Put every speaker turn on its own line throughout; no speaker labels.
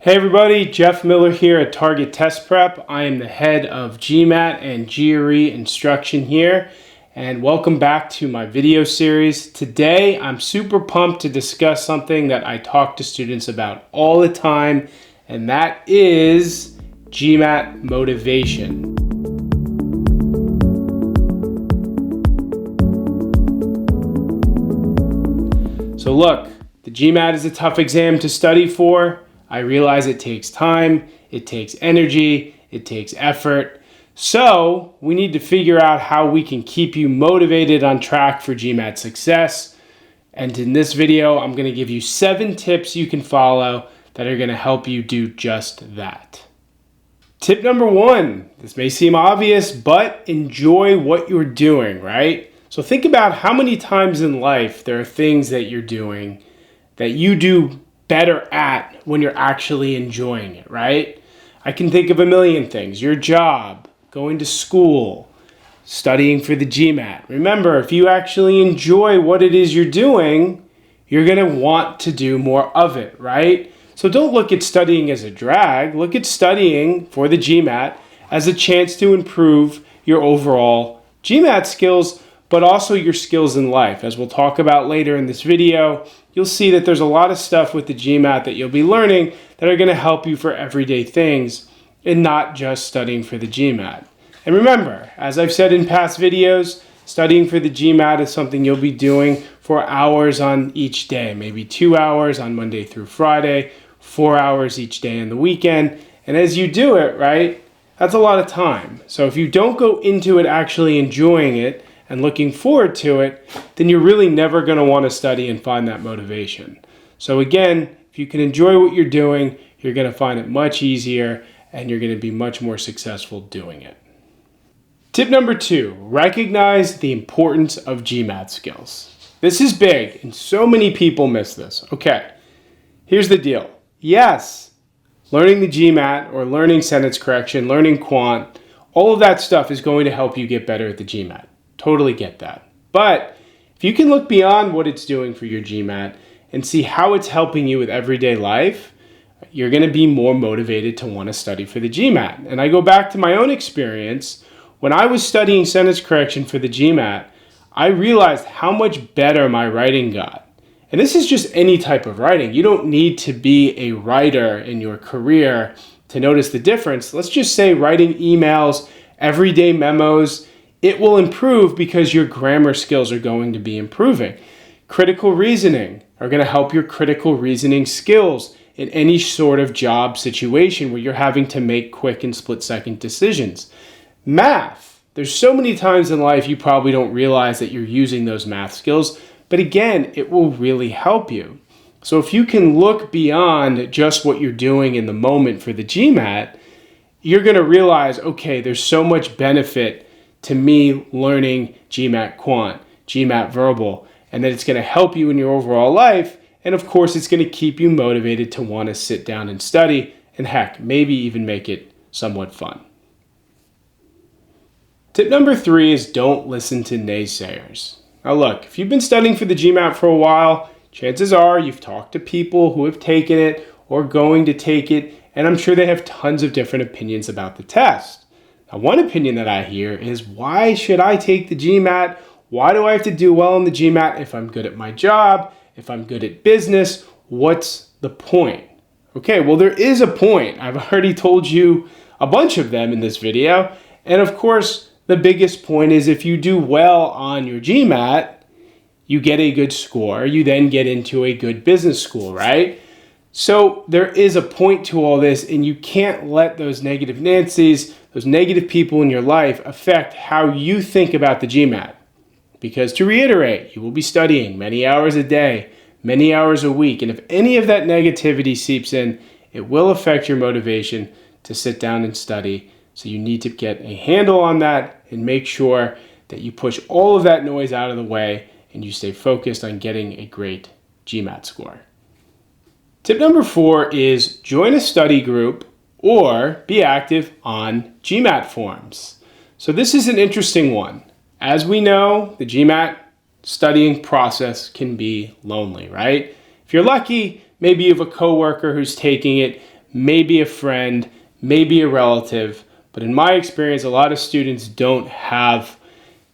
Hey everybody, Jeff Miller here at Target Test Prep. I am the head of GMAT and GRE instruction here, and welcome back to my video series. Today, I'm super pumped to discuss something that I talk to students about all the time, and that is GMAT motivation. So look, the GMAT is a tough exam to study for. I realize it takes time, it takes energy, it takes effort. So we need to figure out how we can keep you motivated on track for GMAT success. And in this video, I'm going to give you 7 tips you can follow that are going to help you do just that. Tip number 1, this may seem obvious, but enjoy what you're doing, right? So think about how many times in life there are things that you're doing that you do better at when you're actually enjoying it, right? I can think of a million things. Your job, going to school, studying for the GMAT. Remember, if you actually enjoy what it is you're doing, you're going to want to do more of it, right? So don't look at studying as a drag. Look at studying for the GMAT as a chance to improve your overall GMAT skills, but also your skills in life. As we'll talk about later in this video, you'll see that there's a lot of stuff with the GMAT that you'll be learning that are going to help you for everyday things and not just studying for the GMAT. And remember, as I've said in past videos, studying for the GMAT is something you'll be doing for hours on each day, maybe 2 hours on Monday through Friday, 4 hours each day on the weekend. And as you do it, right, that's a lot of time. So if you don't go into it actually enjoying it and looking forward to it, then you're really never going to want to study and find that motivation. So again, if you can enjoy what you're doing, you're going to find it much easier and you're going to be much more successful doing it. Tip number 2, recognize the importance of GMAT skills. This is big and so many people miss this. Okay, here's the deal. Yes, learning the GMAT or learning sentence correction, learning Quant, all of that stuff is going to help you get better at the GMAT. Totally get that. But if you can look beyond what it's doing for your GMAT and see how it's helping you with everyday life, you're going to be more motivated to want to study for the GMAT. And I go back to my own experience. When I was studying sentence correction for the GMAT, I realized how much better my writing got. And this is just any type of writing. You don't need to be a writer in your career to notice the difference. Let's just say writing emails, everyday memos, it will improve because your grammar skills are going to be improving. Critical reasoning are going to help your critical reasoning skills in any sort of job situation where you're having to make quick and split-second decisions. Math. There's so many times in life you probably don't realize that you're using those math skills, but again, it will really help you. So if you can look beyond just what you're doing in the moment for the GMAT, you're going to realize, okay, there's so much benefit to me learning GMAT Quant, GMAT Verbal, and that it's going to help you in your overall life. And of course, it's going to keep you motivated to want to sit down and study, and heck, maybe even make it somewhat fun. Tip number 3 is don't listen to naysayers. Now look, if you've been studying for the GMAT for a while, chances are you've talked to people who have taken it or going to take it, and I'm sure they have tons of different opinions about the test. Now, one opinion that I hear is, why should I take the GMAT? Why do I have to do well in the GMAT if I'm good at my job, if I'm good at business? What's the point? Okay, well, there is a point. I've already told you a bunch of them in this video. And of course, the biggest point is if you do well on your GMAT, you get a good score. You then get into a good business school, right? So there is a point to all this, and you can't let those negative Nancys, those negative people in your life affect how you think about the GMAT. Because to reiterate, you will be studying many hours a day, many hours a week, and if any of that negativity seeps in, it will affect your motivation to sit down and study. So you need to get a handle on that and make sure that you push all of that noise out of the way and you stay focused on getting a great GMAT score. Tip number 4 is join a study group or be active on GMAT forums. So this is an interesting one. As we know, the GMAT studying process can be lonely, right? If you're lucky, maybe you have a coworker who's taking it. maybe a friend, maybe a relative. But in my experience, a lot of students don't have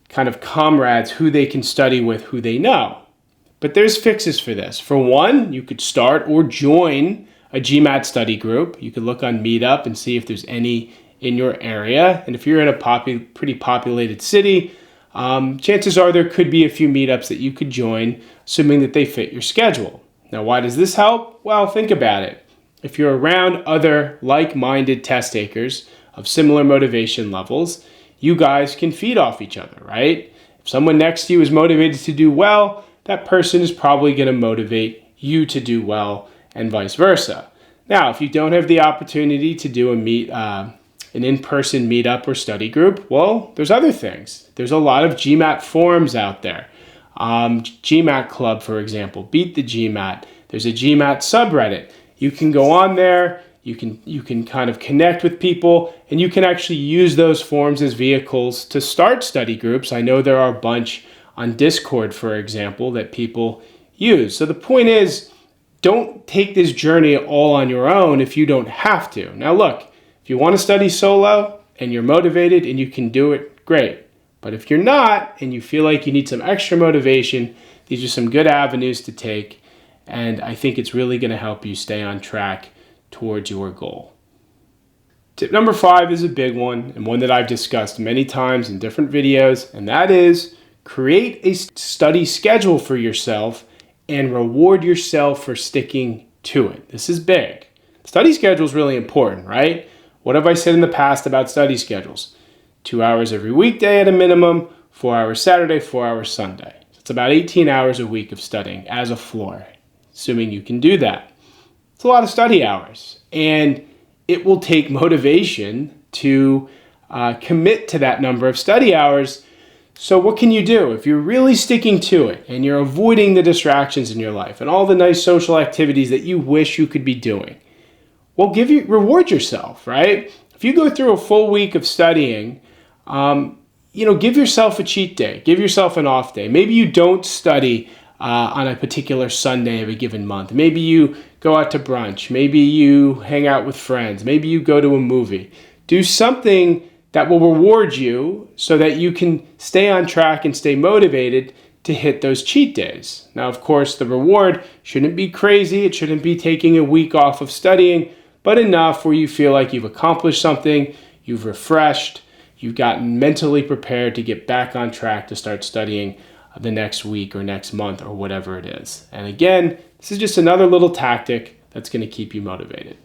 kind of comrades who they can study with, who they know. But there's fixes for this. For one, you could start or join a GMAT study group. You could look on Meetup and see if there's any in your area. And if you're in a pretty populated city, chances are there could be a few meetups that you could join, assuming that they fit your schedule. Now, why does this help? Well, think about it. If you're around other like-minded test takers of similar motivation levels, you guys can feed off each other, right? If someone next to you is motivated to do well, that person is probably going to motivate you to do well, and vice versa. Now, if you don't have the opportunity to do an in-person meetup or study group, well, there's other things. There's a lot of GMAT forums out there. GMAT Club, for example, Beat the GMAT. There's a GMAT subreddit. You can go on there, you can kind of connect with people, and you can actually use those forums as vehicles to start study groups. I know there are a bunch on Discord, for example, that people use. So the point is, don't take this journey all on your own if you don't have to. Now look, if you want to study solo and you're motivated and you can do it, great. But if you're not and you feel like you need some extra motivation, these are some good avenues to take. And I think it's really going to help you stay on track towards your goal. Tip number 5 is a big one and one that I've discussed many times in different videos, and that is create a study schedule for yourself and reward yourself for sticking to it. This is big. Study schedule is really important, right? What have I said in the past about study schedules? 2 hours every weekday at a minimum, 4 hours Saturday, 4 hours Sunday. So it's about 18 hours a week of studying as a floor, assuming you can do that. It's a lot of study hours, and it will take motivation to commit to that number of study hours. So what can you do? If you're really sticking to it and you're avoiding the distractions in your life and all the nice social activities that you wish you could be doing, well, reward yourself, right? If you go through a full week of studying, give yourself a cheat day, give yourself an off day. Maybe you don't study on a particular Sunday of a given month. Maybe you go out to brunch. Maybe you hang out with friends. Maybe you go to a movie. Do something that will reward you so that you can stay on track and stay motivated to hit those cheat days. Now, of course, the reward shouldn't be crazy. It shouldn't be taking a week off of studying, but enough where you feel like you've accomplished something, you've refreshed, you've gotten mentally prepared to get back on track to start studying the next week or next month or whatever it is. And again, this is just another little tactic that's going to keep you motivated.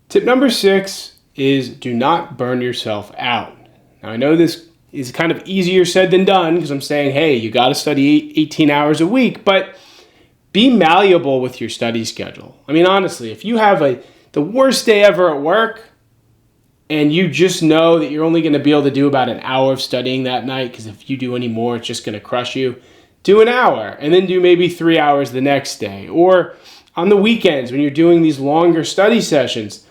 Tip number 6 is do not burn yourself out. Now, I know this is kind of easier said than done because I'm saying, hey, you got to study 18 hours a week, but be malleable with your study schedule. I mean, honestly, if you have the worst day ever at work and you just know that you're only going to be able to do about an hour of studying that night because if you do any more, it's just going to crush you, do an hour and then do maybe 3 hours the next day. Or on the weekends when you're doing these longer study sessions,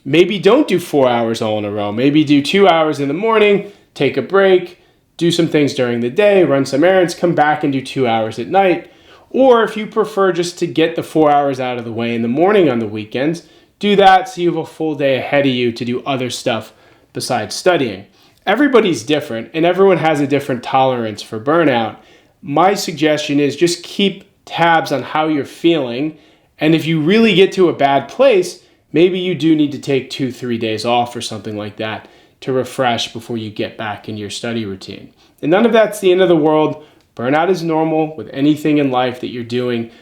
maybe don't do 4 hours all in a row. Maybe do 2 hours in the morning, take a break, do some things during the day, run some errands, come back and do 2 hours at night. Or if you prefer just to get the 4 hours out of the way in the morning on the weekends, do that so you have a full day ahead of you to do other stuff besides studying. Everybody's different and everyone has a different tolerance for burnout. My suggestion is just keep tabs on how you're feeling. And if you really get to a bad place, maybe you do need to take 2-3 days off or something like that to refresh before you get back in your study routine. And none of that's the end of the world. Burnout is normal with anything in life that you're doing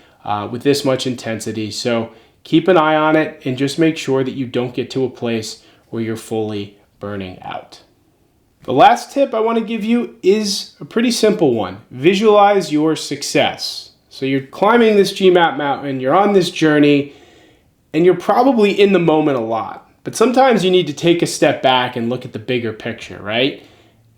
with this much intensity. So keep an eye on it and just make sure that you don't get to a place where you're fully burning out. The last tip I want to give you is a pretty simple one. Visualize your success. So you're climbing this GMAT mountain, you're on this journey, and you're probably in the moment a lot. But sometimes you need to take a step back and look at the bigger picture, right?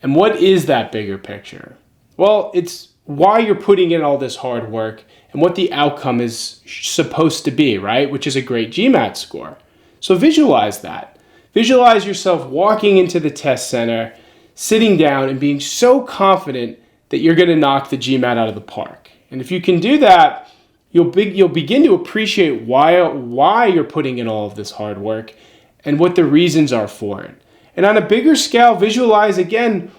And what is that bigger picture? Well, it's why you're putting in all this hard work and what the outcome is supposed to be, right? Which is a great GMAT score. So visualize that. Visualize yourself walking into the test center, sitting down and being so confident that you're going to knock the GMAT out of the park. And if you can do that, you'll begin to appreciate why you're putting in all of this hard work and what the reasons are for it. And on a bigger scale, visualize again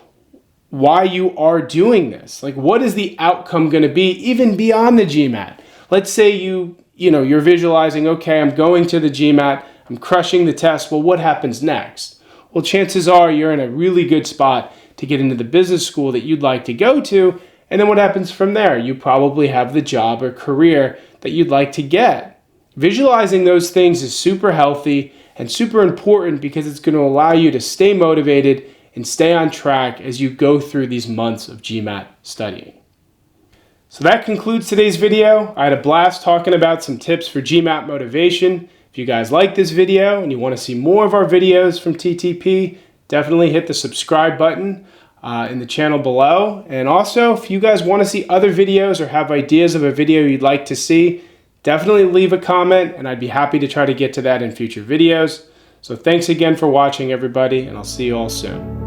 why you are doing this. Like, what is the outcome going to be even beyond the GMAT? Let's say you're visualizing, okay, I'm going to the GMAT, I'm crushing the test. Well, what happens next? Well, chances are you're in a really good spot to get into the business school that you'd like to go to. And then what happens from there? You probably have the job or career that you'd like to get. Visualizing those things is super healthy and super important because it's going to allow you to stay motivated and stay on track as you go through these months of GMAT studying. So that concludes today's video. I had a blast talking about some tips for GMAT motivation. If you guys like this video and you want to see more of our videos from TTP, definitely hit the subscribe button in the channel below. And also, if you guys want to see other videos or have ideas of a video you'd like to see, definitely leave a comment and I'd be happy to try to get to that in future videos. So thanks again for watching, everybody, and I'll see you all soon.